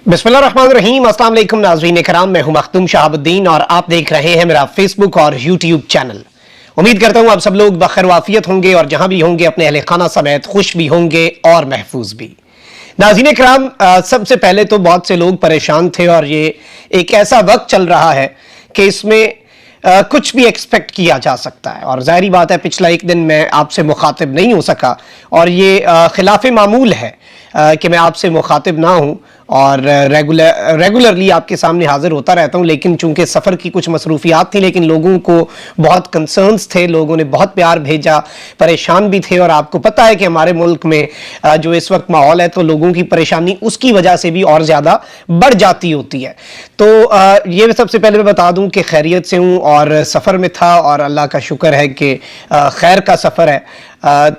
बिस्मिल्लाहिर्रहमानिर्रहीम। अस्सलाम वालेकुम नाज़रीन कराम, मैं हूं मखदूम शहाबुद्दीन और आप देख रहे हैं मेरा फेसबुक और यूट्यूब चैनल। उम्मीद करता हूं आप सब लोग बखैर वाफियत होंगे और जहां भी होंगे अपने अहले खाना समेत खुश भी होंगे और महफूज भी। नाज़रीन कराम, सबसे पहले तो बहुत से लोग परेशान थे और ये एक ऐसा वक्त चल रहा है कि इसमें कुछ भी एक्सपेक्ट किया जा सकता है और जाहिर बात है पिछला एक दिन मैं आपसे मुखातिब नहीं हो सका और ये खिलाफ मामूल है कि मैं आपसे मुखातिब ना हूँ और रेगुलरली आपके सामने हाजिर होता रहता हूँ, लेकिन चूंकि सफ़र की कुछ मसरूफियात थी, लेकिन लोगों को बहुत कंसर्न्स थे, लोगों ने बहुत प्यार भेजा, परेशान भी थे और आपको पता है कि हमारे मुल्क में जो इस वक्त माहौल है तो लोगों की परेशानी उसकी वजह से भी और ज़्यादा बढ़ जाती होती है। तो ये सबसे पहले मैं बता दूँ कि खैरियत से हूँ और सफ़र में था और अल्लाह का शुक्र है कि खैर का सफ़र है।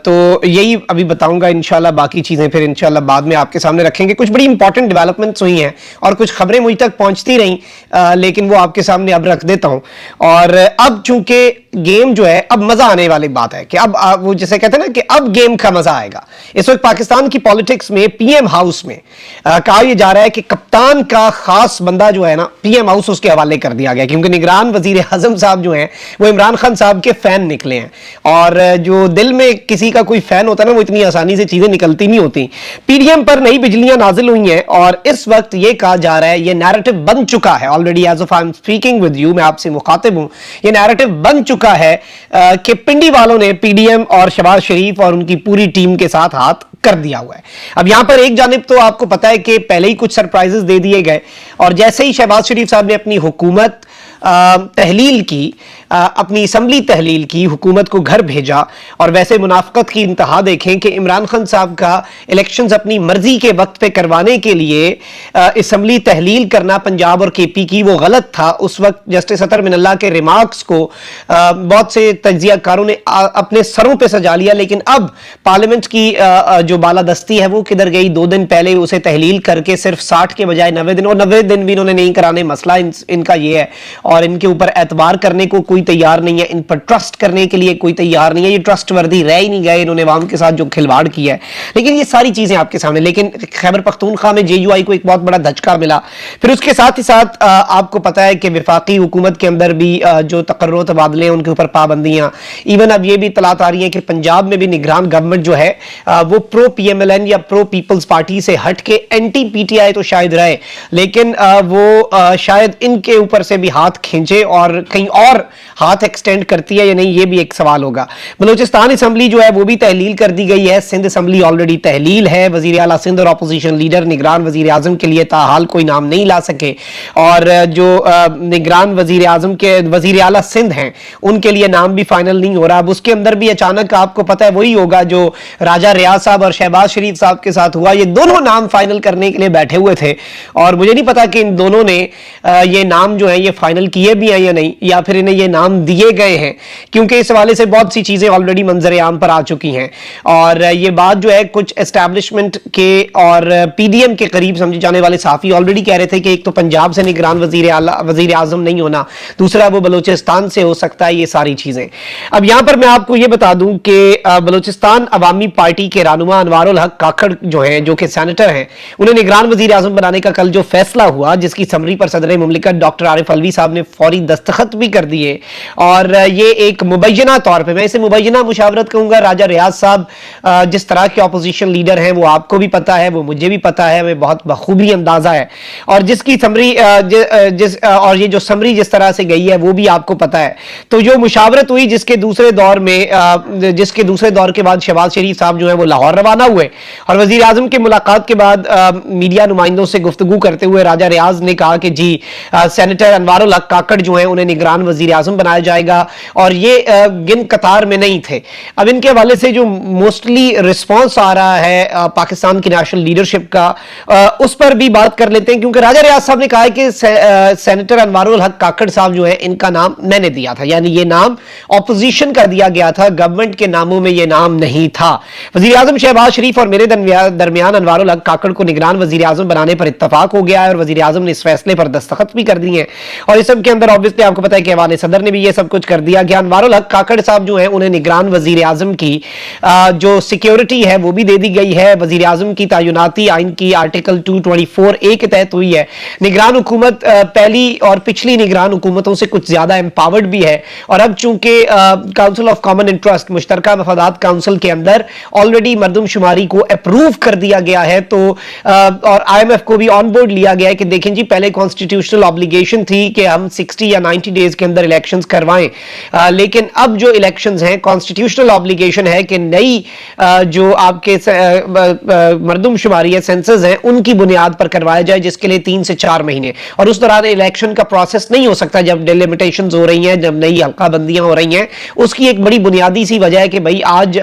तो यही अभी बताऊंगा, इंशाल्लाह बाकी चीज़ें फिर इंशाल्लाह बाद में आपके सामने रखेंगे। कुछ बड़ी इंपॉर्टेंट डेवलपमेंट्स हुई हैं और कुछ खबरें मुझ तक पहुंचती रहीं, लेकिन वो आपके सामने अब रख देता हूं। और अब चूंकि गेम जो है, अब मज़ा आने वाली बात है कि अब वो जैसे कहते हैं ना कि अब गेम का मज़ा आएगा। इस वक्त पाकिस्तान की पॉलिटिक्स में पीएम हाउस में कहा यह जा रहा है कि कप्तान का खास बंदा जो है ना, पीएम हाउस उसके हवाले कर दिया गया, क्योंकि निगरान वजीर आजम साहब जो हैं वो इमरान खान साहब के फैन निकले हैं और जो दिल में किसी का कोई फैन होता है ना, वो इतनी आसानी से चीजें निकलती नहीं होती। पीडीएम पर नई बिजलियां नाजिल हुई हैं और इस वक्त ये कहा जा रहा है, ये नैरेटिव बन चुका है already, as of I am speaking with you, मैं आपसे मुखातिब हूं, ये नैरेटिव बन चुका है कि पिंडी वालों ने पीडीएम और शहबाज शरीफ और उनकी पूरी टीम के साथ हाथ कर दिया हुआ है। अब यहां पर एक जानिब तो आपको पता है कि पहले ही कुछ सरप्राइजेस दे दिए गए और जैसे ही शहबाज शरीफ साहब ने अपनी हुकूमत तहलील की, अपनी असम्बली तहलील की, हुकूमत को घर भेजा और वैसे मुनाफकत की इंतहा देखें कि इमरान खान साहब का इलेक्शंस अपनी मर्जी के वक्त पे करवाने के लिए असम्बली तहलील करना पंजाब और केपी की वो गलत था। उस वक्त जस्टिस अतर मिनल्ला के रिमार्क्स को बहुत से तज्जियाकारों ने अपने सरों पे सजा लिया, लेकिन अब पार्लियामेंट की जो बालादस्ती है वो किधर गई? 2 दिन पहले उसे तहलील करके सिर्फ 60 के बजाय 90 दिन, और 90 दिन भी इन्होंने नहीं कराने। मसला इनका ये है और इनके ऊपर एतबार करने को कोई तैयार नहीं है, इन पर ट्रस्ट करने के लिए कोई तैयार नहीं है, ये ट्रस्ट वर्दी रह ही नहीं गए, इन्होंने अवाम के साथ जो खिलवाड़ किया है। लेकिन ये सारी चीजें आपके सामने, लेकिन खैबर पख्तूनख्वा में जेयूआई को एक बहुत बड़ा धचका मिला। फिर उसके साथ ही साथ आपको पता है कि विफाकी हुकूमत के अंदर भी जो तकर्रो तबादले हैं उनके ऊपर पाबंदियां, इवन अब ये भी इतलात आ रही है कि पंजाब में भी निगरान गवर्नमेंट जो है वो प्रो पीएमएलएन या प्रो पीपल्स पार्टी से हट के एंटी पीटीआई तो शायद रहे, लेकिन वो शायद इनके ऊपर से भी हाथ खींचे और कहीं और हाथ एक्सटेंड करती है या नहीं, ये भी एक सवाल होगा। बलूचिस्तान असम्बली जो है वो भी तहलील कर दी गई है, सिंध असम्बली ऑलरेडी तहलील है। वजीर आला सिंध और अपोजिशन लीडर निगरान वजीर आजम के लिए ताहाल कोई नाम नहीं ला सके और जो निगरान वजीर आजम के वजीर आला सिंध हैं उनके लिए नाम भी फाइनल नहीं हो रहा। अब उसके अंदर भी अचानक आपको पता है वही होगा जो राजा रियाज साहब और शहबाज शरीफ साहब के साथ हुआ, ये दोनों नाम फाइनल करने के लिए बैठे हुए थे और मुझे नहीं पता कि इन दोनों ने ये नाम जो है ये फाइनल किए भी हैं या नहीं, या फिर इन्हें ये नाम दिए गए हैं, क्योंकि इस हवाले से बहुत सी चीजें ऑलरेडी मंजर आम पर आ चुकी हैं। और ये बात जो है कुछ एस्टैब्लिशमेंट के और पीडीएम के करीब समझे जाने वाले साफी ऑलरेडी कह रहे थे कि एक तो पंजाब से निगरान वजीर आजम नहीं होना, दूसरा वो बलूचिस्तान से हो सकता है, ये सारी चीजें। अब यहां पर मैं आपको ये बता दूं कि बलूचिस्तान अवामी पार्टी के रहनुमा अनवारुल हक काकड़ जो है, जो कि सेनेटर हैं, उन्हें निगरान वजीर आजम बनाने का कल जो फैसला हुआ, जिसकी समरी पर सदर मुमलिकत डॉक्टर आरिफ अलवी साहब ने फौरी दस्तखत भी कर दिए और ये एक मुबैना तौर पे, मैं इसे मुबैना मुशावरत कहूंगा। राजा रियाज साहब जिस तरह के ऑपोजिशन लीडर हैं वो आपको भी पता है, वो मुझे भी पता है, हमें बहुत बखूबी अंदाजा है और जिसकी समरी और ये जो समरी जिस तरह से गई है वो भी आपको पता है। तो जो मुशावरत हुई जिसके दूसरे दौर के बाद शहबाज शरीफ साहब जो है वो लाहौर रवाना हुए और वजीर आजम की मुलाकात के बाद मीडिया नुमाइंदों से गुफ्तगू करते हुए राजा रियाज ने कहा कि जी सेनेटर अनवारुल हक काकड़ जो है उन्हें निगरान वजीर आजम बनाया जाएगा और ये गिन कतार में नहीं थे। अब इनके हवाले से जो मोस्टली रिस्पॉन्स आ रहा है पाकिस्तान की नेशनल लीडरशिप का, उस पर भी बात कर लेते हैं, क्योंकि राजा रियाज साहब ने कहा है कि सेनेटर अनवारुल हक काकड़ साहब जो है इनका नाम मैंने दिया था, यानी ये नाम ऑपोजिशन का दिया गया था, गवर्नमेंट के नामों में ये नाम नहीं था। वजीर आजम शहबाज शरीफ और मेरे दरमियान अनवारुल हक काकड़ को निगरान वजीर आजम बनाने पर इत्तफाक हो गया है और वजीर आजम ने इस फैसले पर दस्तखत भी कर दिए हैं और इस सब के अंदर ऑब्वियसली आपको पता है कि ऐवान सदर ने भी ये सब कुछ कर दिया गया। अनवारुल हक काकड़ साहब जो है उन्हें निगरान वजीर आजम की जो सिक्योरिटी है वो भी दे दी गई है। वजीर आजम की तैनाती आइन की आर्टिकल 224A के तहत हुई है। निगरान हुकूमत पहली और पिछली निगरान हुकूमतों से कुछ ज्यादा एम्पावर्ड भी है, और अब चूंकि काउंसिल ऑफ कॉमन इंटरेस्ट मुश्तरका मफादात काउंसिल के अंदर ऑलरेडी मरदमशुमारी को अप्रूव कर दिया गया है, तो और IMF को भी ऑन बोर्ड लिया गया है कि देखें जी पहले कॉन्स्टिट्यूशनल ऑब्लिगेशन थी कि हम 60 या 90 डेज के अंदर इलेक्शंस करवाएं, लेकिन अब जो इलेक्शंस हैं कॉन्स्टिट्यूशनल ऑब्लिगेशन है कि नई जो आपके मरदमशुमारी है, सेंसस हैं, उनकी बुनियाद पर करवाया जाए, जिसके लिए 3 से 4 महीने, और उस दौरान इलेक्शन का प्रोसेस नहीं हो सकता जब डिलिमिटेशंस हो रही हैं, जब नई हल्का बंदियां हो रही हैं। उसकी एक बड़ी बुनियादी सी वजह है कि भाई आज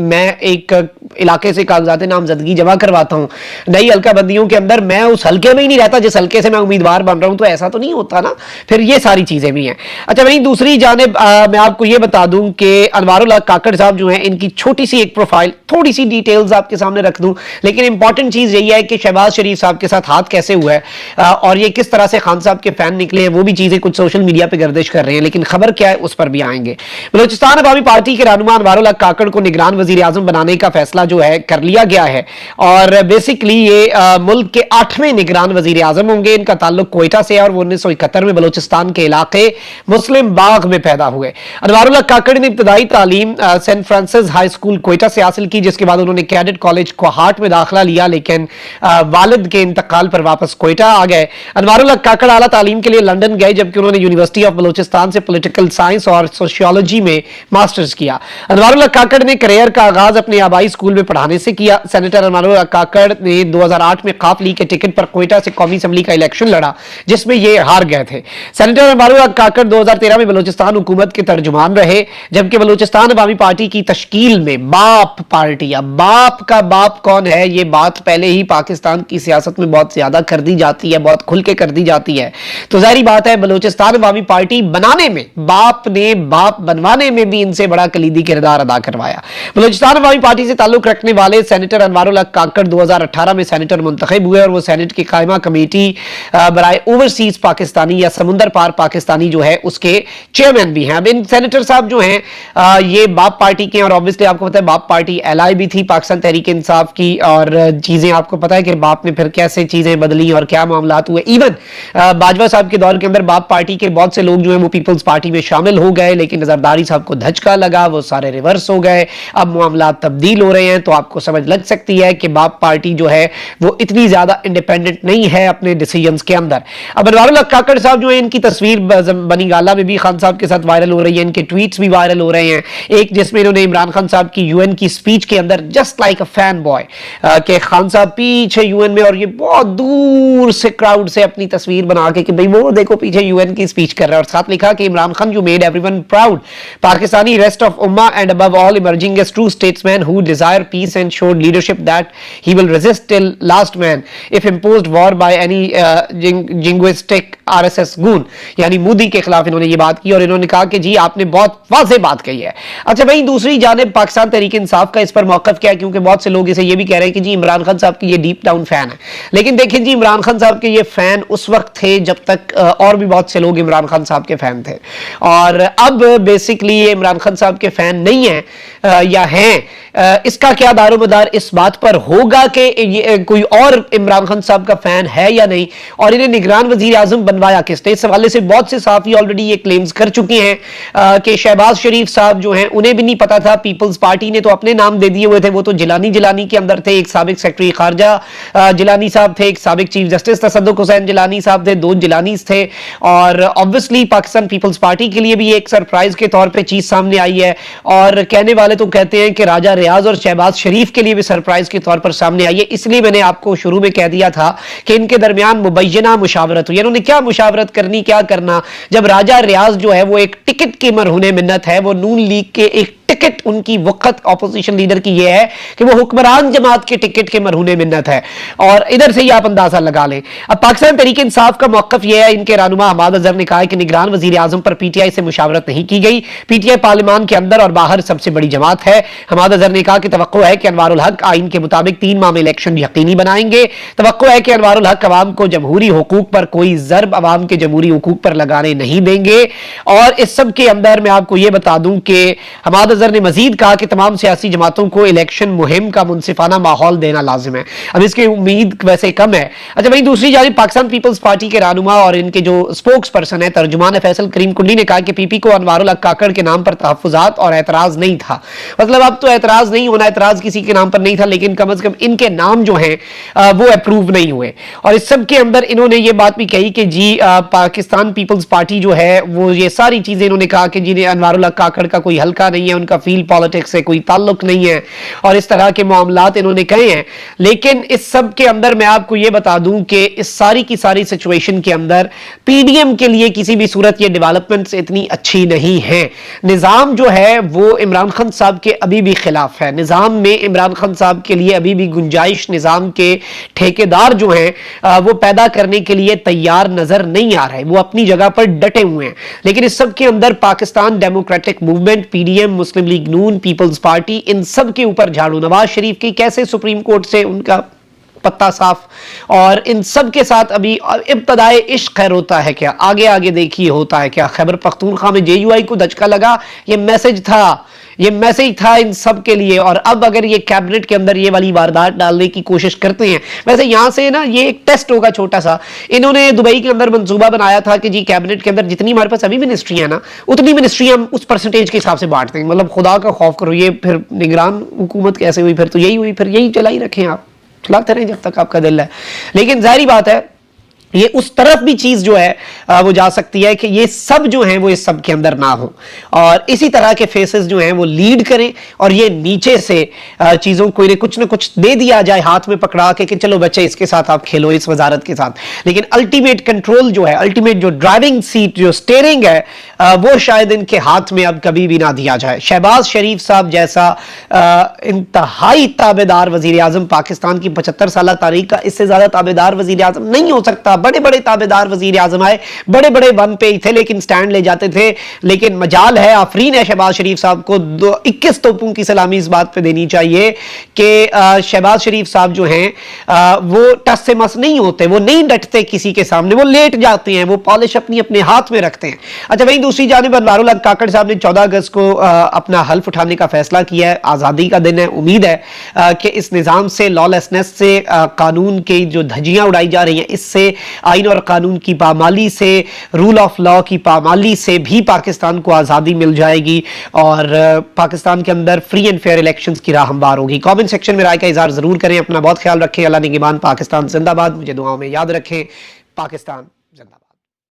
मैं एक इलाके से कागजात नामजदगी जमा करवाता हूं, नई हल्का बंदियों के अंदर मैं उस हल्के में ही नहीं रहता जिस हल्के से मैं उम्मीदवार बन रहा हूं, तो ऐसा तो नहीं होता ना, फिर ये सारी चीजें भी हैं। अच्छा, वहीं दूसरी जानिब मैं आपको ये बता दूं कि अनवारुल हक काकड़ साहब जो हैं इनकी छोटी सी एक प्रोफाइल, थोड़ी सी डिटेल्स आपके सामने रख दूं, लेकिन इंपॉर्टेंट चीज यही है कि शहबाज शरीफ साहब के साथ हाथ कैसे हुआ है और ये किस तरह से खान साहब के फैन निकले हैं, वो भी चीजें कुछ सोशल मीडिया पे गर्दिश कर रहे हैं, लेकिन खबर क्या है उस पर भी आएंगे। बलूचिस्तान अवामी पार्टी के रहनुमा अनवारुल हक काकड़ को निगरान वजीर आजम बनाने का फैसला जो है कर लिया गया है, और बेसिकली ये मुल्क के 8वें निगरान वजीर आजम होंगे। इनका ताल्लुक कोयटा से है और वो 1971 में बलूचिस्तान के इलाके मुस्लिम बाग में पैदा हुए। अनवारुल हक काकड़ ने इब्तदाई तालीम Saint Francis High School Quetta से हासिल की, जिसके बाद उन्होंने कैडेट कॉलेज कोहाट में दाखिला लिया, लेकिन वालिद के इंतकाल पर वापस कोयटा आ गए। अनवारुल हक काकड़ आला तालीम के लिए लंदन गए, जबकि उन्होंने यूनिवर्सिटी ऑफ बलूचिस्तान से पॉलिटिकल साइंस और सोशियोलॉजी में मास्टर्स किया। अनवारुल हक काकड़ ने करियर का आगाज अपने आबाई स्कूल में पढ़ाने से किया। सेनेटर अनवारुल हक काकड़ ने 2008 में काफ लीग के टिकट पर कोयटा से कौमी असेंबली का इलेक्शन लड़ा, जिसमें ये हार गए थे। सेनेटर अनवारुल हक काकड़ 2013 में बलूचिस्तान हुकूमत के तर्जुमान रहे, जबकि बलूचिस्तान अवामी पार्टी की तश्कील में बाप पार्टी, अब बाप का बाप कौन है, ये बात पहले ही पाकिस्तान की सियासत में बहुत ज्यादा कर दी जाती है, बहुत खुल के कर दी जाती है, तो जाहिर बात है बलूचिस्तान अवामी पार्टी बनाने में बाप ने बाप बनवाने में भी इनसे बड़ा कलीदी किरदार अदा करवाया। बलूचिस्तान अवामी पार्टी से ताल्लुक रखने वाले सेनेटर अनवारुल हक काकड़ 2018 में सेनेटर मुंतखब हुए और वो सेनेट की कायमा कमेटी बराए ओवरसीज पाकिस्तानी या समुंदर पार पाकिस्तानी जो है उसके चेयरमैन भी हैं। अब इन सेनेटर साहब जो हैं ये बाप पार्टी के, और ऑब्वियसली आपको पता है बाप पार्टी एलआई भी थी पाकिस्तान तहरीक इंसाफ की, और चीजें आपको पता है कि बाप ने फिर कैसे चीजें बदली और क्या मामला हुए। इवन बाजवा साहब के दौर के अंदर बाप पार्टी के बहुत से लोग जो है वो पीपल्स पार्टी में शामिल हो गए, लेकिन जरदारी साहब को धचका लगा, वो सारे रिवर्स हो गए, अब मामला तब्दील हो रहे हैं, तो आपको समझ लग सकती है कि बाप पार्टी जो है वो इतनी ज्यादा इंडिपेंडेंट नहीं है अपने डिसीजंस के अंदर। अब अनवारुल हक काकड़ साहब जो है इनकी तस्वीर बनी गाला में भी खान साहब के साथ वायरल हो रही है, इनके ट्वीट्स भी वायरल हो रहे हैं। एक जिसमें इन्होंने इमरान खान साहब की यूएन की स्पीच के अंदर just like a fan boy के खान साहब पीछे यूएन में, और ये बहुत दूर से क्राउड से अपनी तस्वीर बना के कि भाई वो देखो पीछे यूएन की स्पीच कर रहा है, और साथ लिखा कि Imran Khan you made everyone proud, Pakistani rest of उम्मा and above all emerging as true statesman who desire peace and showed leadership that he will resist till last man if imposed war by any jingoistic RSS goon, यानी मोदी के खिलाफ इन्होंने ये बात की, और इन्होंने कहा कि जी आपने बहुत वाज़ेह बात कही है। अच्छा भाई, दूसरी जानिब पाकिस्तान तहरीक इंसाफ का इस पर मौकफ क्या है, क्योंकि बहुत से लोग इसे ये भी कह रहे हैं कि जी इमरान खान साहब की ये डीप डाउन फैन है, लेकिन देखिए जी इमरान खान साहब के ये फैन उस वक्त थे जब तक और भी बहुत से लोग इमरान खान साहब के फैन थे, और अब बेसिकली ये इमरान खान साहब के फैन नहीं है या हैं, इसका क्या दारोमदार इस बात पर होगा कि कोई और इमरान खान साहब का फैन है या नहीं, और इन्हें निगरान वजीर आजम बनवाया किसने। इस हवाले से बहुत से साफी ऑलरेडी ये क्लेम्स कर चुके हैं कि शहबाज शरीफ साहब जो हैं उन्हें भी नहीं पता था, पीपल्स पार्टी ने तो अपने नाम दे दिए हुए थे, वो तो जिलानी के अंदर थे, एक साबिक सेक्रेटरी खारजा जिलानी साहब थे, एक साबिक चीफ जस्टिस तसद्दुक हुसैन जिलानी साहब थे, 2 जिलानीज थे, और ऑब्वियसली पाकिस्तान पीपल्स पार्टी के लिए भी एक सरप्राइज के तौर पर चीज सामने आई है, और कहने वाले तो कहते हैं कि राजा रियाज और शहबाज शरीफ के लिए भी सरप्राइज के तौर पर सामने आई है। इसलिए मैंने आपको शुरू में कह दिया था कि इनके दरमियान मुबैयना मुशावरत हुई। इन्होंने क्या मुशावरत करनी, क्या करना, जब राजा रियाज जो है वो एक टिकट की मरहूने मिन्नत है, वो नून लीग के एक टिकट उनकी वक्त ऑपोजिशन लीडर की यह है कि वो हुक्मरान जमात के टिकट के मरहूने मिन्नत है, और इधर से ही आप अंदाजा लगा लें। अब पाकिस्तान तहरीक इंसाफ का मौकफ यह है, इनके रहनुमा हमाद अजहर ने कहा है कि निगरान वजीर आजम पर पीटीआई से मुशावरत नहीं की गई। पीटीआई पार्लियामान के अंदर और बाहर सबसे बड़ी जमात है। हमाद अजहर ने कहा कि तवक्को है कि अनवारुल हक आइन के मुताबिक 3 माह में इलेक्शन यकीनी बनाएंगे। तवक्को है कि अनवारुल हक अवाम को जमहूरी हुकूक पर कोई ज़र्ब अवाम के जमहूरी हुकूक पर लगाने नहीं देंगे। और इस सब के अंदर मैं आपको यह बता दूं कि हमाद अजहर ने मजीद कहा कि तमाम सियासी जमातों को इलेक्शन मुहिम का मुनसिफाना माहौल देना लाजिम है। अब इसकी उम्मीद वैसे कम है। अच्छा, वहीं दूसरी जानिब पाकिस्तान पीपल्स पार्टी के रहनुमा और इनके जो स्पोक्स पर्सन है तर्जुमान फैसल करीम कुंडी ने कहा कि पीपी को अनवारुल हक काकड़ के नाम पर तहफ़्फ़ुज़ात और एतराज नहीं था। मतलब अब तो एतराज नहीं होना, एतराज किसी के नाम पर नहीं था, लेकिन कम से कम इनके नाम जो हैं वो अप्रूव नहीं हुए। और इस सब के अंदर इन्होंने ये बात भी कही कि जी पाकिस्तान पीपल्स पार्टी जो है वो ये सारी चीजें इन्होंने कहा कि जी अनवारुल हक काकड़ का कोई हल्का नहीं है, उनका फील्ड पॉलिटिक्स से कोई ताल्लुक नहीं है, और इस तरह के मामलात इन्होंने कहे हैं। लेकिन इस सब के अंदर मैं आपको ये बता दूं कि इस सारी की सारी सिचुएशन के अंदर पीडीएम के लिए किसी भी सूरत ये डेवलपमेंट्स इतनी अच्छी नहीं है। निजाम जो है वो इमरान खान साहब के अभी भी खिलाफ है। निजाम में इमरान खान साहब के लिए अभी भी गुंजाइश निजाम के ठेकेदार जो हैं वो पैदा करने के लिए तैयार नजर नहीं आ रहे, वो अपनी जगह पर डटे हुए हैं। लेकिन इस सब के अंदर पाकिस्तान डेमोक्रेटिक मूवमेंट, पीडीएम, मुस्लिम लीग नून, पीपल्स पार्टी, इन सब के ऊपर झाड़ू। नवाज शरीफ की कैसे सुप्रीम कोर्ट से उनका पत्ता साफ, और इन सब के साथ अभी इब्तदाए इश्क खैर होता है क्या, आगे आगे देखिए होता है क्या। खैबर पख्तूनख्वा में जेयूआई को धचका लगा, ये मैसेज था इन सब के लिए। और अब अगर ये कैबिनेट के अंदर ये वाली वारदात डालने की कोशिश करते हैं, वैसे यहां से ना ये एक टेस्ट होगा छोटा सा। इन्होंने दुबई के अंदर मंसूबा बनाया था कि जी कैबिनेट के अंदर जितनी हमारे पास अभी मिनिस्ट्री है ना, उतनी मिनिस्ट्री हम उस परसेंटेज के हिसाब से बांट देंगे। मतलब खुदा का खौफ करो, ये फिर निगरान हुकूमत कैसे हुई, फिर तो यही हुई, फिर यही चलाई रखें, आप चलाते रहें जब तक आपका दिल है। लेकिन जाहिर बात है ये उस तरफ भी चीज जो है वो जा सकती है कि ये सब जो हैं वो इस सब के अंदर ना हो, और इसी तरह के फेसेस जो हैं वो लीड करें, और ये नीचे से चीजों को इन्हें कुछ ना कुछ दे दिया जाए हाथ में पकड़ा के कि चलो बच्चे इसके साथ आप खेलो, इस वजारत के साथ। लेकिन अल्टीमेट कंट्रोल जो है, अल्टीमेट जो ड्राइविंग सीट, जो स्टीयरिंग है, वो शायद इनके हाथ में अब कभी भी ना दिया जाए। शहबाज शरीफ साहब जैसा इंतहाई ताबेदार वजीर आजम, पाकिस्तान की 75 साल तारीख का इससे ज्यादा ताबेदार वजीर आजम नहीं हो सकता। बड़े बड़े ताबेदार वजीर आजम आए, बड़े बड़े वन पे थे, लेकिन स्टैंड ले जाते थे। लेकिन मजाल है, आफरीन है शहबाज शरीफ साहब को 21 तोपों की सलामी इस बात पे देनी चाहिए कि शहबाज शरीफ साहब जो हैं वो टस से मस नहीं होते, वो नहीं डटते किसी के सामने, वो लेट जाते हैं, वो पॉलिश अपने हाथ में रखते हैं। अच्छा, वहीं दूसरी जानिब अनवारुल हक काकड़ साहब ने 14 अगस्त को अपना हल्फ उठाने का फैसला किया है। आजादी का दिन है। उम्मीद है कि इस निजाम से, लॉलेसनेस से, कानून की जो धज्जियां उड़ाई जा रही हैं, इससे, आइन और कानून की पामाली से, रूल ऑफ लॉ की पामाली से भी पाकिस्तान को आज़ादी मिल जाएगी, और पाकिस्तान के अंदर फ्री एंड फेयर इलेक्शंस की राह हमवार होगी। कमेंट सेक्शन में राय का इजहार जरूर करें। अपना बहुत ख्याल रखें। अल्लाह निगहबान। पाकिस्तान जिंदाबाद। मुझे दुआओं में याद रखें। पाकिस्तान।